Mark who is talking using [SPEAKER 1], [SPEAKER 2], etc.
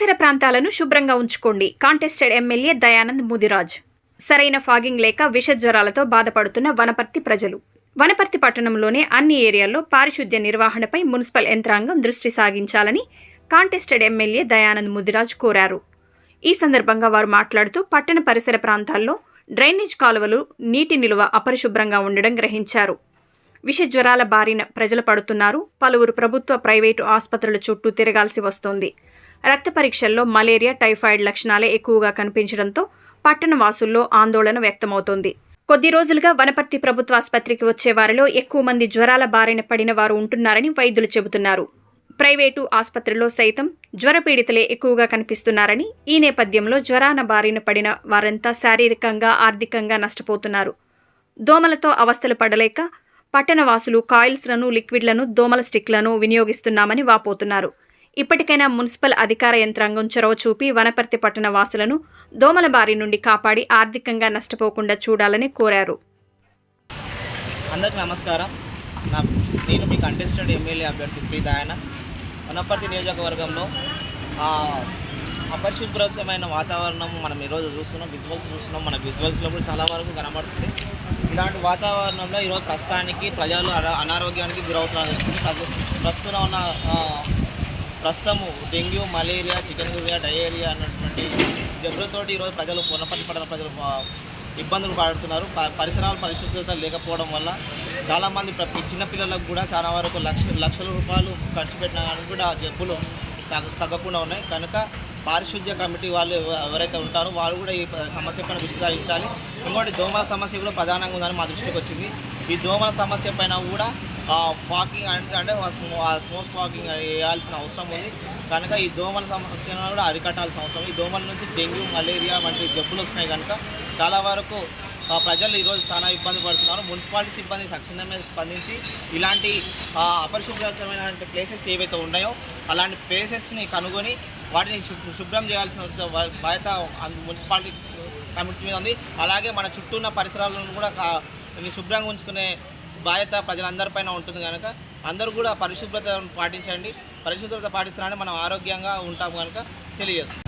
[SPEAKER 1] పరిసర ప్రాంతాలను శుభ్రంగా ఉంచుకోండి. Contested MLA Dayanand Mudiraj. సరైన ఫాగింగ్ లేక విష జ్వరాలతో బాధపడుతున్న వనపర్తి ప్రజలు. వనపర్తి పట్టణంలోని అన్ని ఏరియాల్లో పారిశుద్ధ్య నిర్వహణపై మున్సిపల్ యంత్రాంగం దృష్టి సాగించాలని కాంటెస్టెడ్ ఎమ్మెల్యే దయానంద్ ముదిరాజ్ కోరారు. ఈ సందర్భంగా వారు మాట్లాడుతూ పట్టణ పరిసర ప్రాంతాల్లో డ్రైనేజ్ కాలువలు నీటి నిలువ అపరిశుభ్రంగా ఉండడం గ్రహించారు. విష జ్వరాల బారిన ప్రజలు పడుతున్నారు. పలువురు ప్రభుత్వ, ప్రైవేటు ఆసుపత్రుల చుట్టూ తిరగాల్సి వస్తోంది. రక్త పరీక్షల్లో మలేరియా, టైఫాయిడ్ లక్షణాలే ఎక్కువగా కనిపించడంతో పట్టణ వాసుల్లో ఆందోళన వ్యక్తమవుతోంది. కొద్ది రోజులుగా వనపర్తి ప్రభుత్వ ఆసుపత్రికి వచ్చే వారిలో ఎక్కువ మంది జ్వరాల బారిన పడిన వారు ఉంటున్నారని వైద్యులు చెబుతున్నారు. ప్రైవేటు ఆసుపత్రుల్లో సైతం జ్వరపీడితులే ఎక్కువగా కనిపిస్తున్నారని, ఈ నేపథ్యంలో జ్వరాన బారిన పడిన వారంతా శారీరకంగా, ఆర్థికంగా నష్టపోతున్నారు. దోమలతో అవస్థలు పడలేక పట్టణవాసులు కాయిల్స్లను, లిక్విడ్లను, దోమల స్టిక్లను వినియోగిస్తున్నామని వాపోతున్నారు. ఇప్పటికైనా మున్సిపల్ అధికార యంత్రాంగం చొరవ చూపి వనపర్తి పట్టణ వాసులను దోమల బారి నుండి కాపాడి ఆర్థికంగా నష్టపోకుండా చూడాలని కోరారు.
[SPEAKER 2] అందరికీ నమస్కారం. నేను మీ కంటెస్టెడ్ ఎమ్మెల్యే అభ్యర్థి పి. దయానంద్. వనపర్తి నియోజకవర్గంలో అపరిశుభ్రతమైన వాతావరణం మనం ఈరోజు చూస్తున్నాం. మన విజువల్స్లో కూడా చాలా వరకు కనబడుతుంది. ఇలాంటి వాతావరణంలో ఈరోజు ప్రస్తుతానికి ప్రజలు అనారోగ్యానికి గురవుతున్నారు. ప్రస్తుతము డెంగ్యూ, మలేరియా, చికెన్గున్యా, డయేరియా అన్నటువంటి జబ్బులతోటి ఈరోజు ప్రజలు వనపర్తి పట్టణ ప్రజలు ఇబ్బందులు పడుతున్నారు. పరిసరాల పరిశుభ్రత లేకపోవడం వల్ల చాలామంది చిన్నపిల్లలకు కూడా చాలా వరకు లక్షల రూపాయలు ఖర్చు పెట్టినా కానీ కూడా జబ్బులు తగ్గకుండా ఉన్నాయి. కనుక పారిశుద్ధ్య కమిటీ వాళ్ళు ఎవరైతే ఉంటారో వాళ్ళు కూడా ఈ సమస్య పైన దృష్టి సారించాలి. ఇంకోటి దోమల సమస్య కూడా ప్రధానంగా ఉందని మా దృష్టికి వచ్చింది. ఈ దోమల సమస్య పైన కూడా ఫాగింగ్ అంటే స్మోక్ ఫాగింగ్ వేయాల్సిన అవసరం ఉంది. కనుక ఈ దోమల సమస్యను కూడా అరికట్టాల్సిన అవసరం. ఈ దోమల నుంచి డెంగ్యూ, మలేరియా వంటి జబ్బులు వస్తున్నాయి. కనుక చాలా వరకు ప్రజలు ఈరోజు చాలా ఇబ్బంది పడుతున్నారు. మున్సిపాలిటీ సిబ్బంది తక్షణమే స్పందించి ఇలాంటి అపరిశుభ్రతమైన ప్లేసెస్ ఏవైతే ఉన్నాయో అలాంటి ప్లేసెస్ని కనుగొని వాటిని శుభ్రం చేయాల్సిన బాధ్యత మున్సిపాలిటీ కమిటీ మీద ఉంది. అలాగే మన చుట్టూ ఉన్న పరిసరాలను కూడా శుభ్రంగా ఉంచుకునే బాధ్యత ప్రజలందరిపైన ఉంటుంది. కనుక అందరూ కూడా పరిశుభ్రత పాటించండి. పరిశుభ్రత పాటిస్తున్నారని మనం ఆరోగ్యంగా ఉంటాము కనుక తెలియజేస్తాం.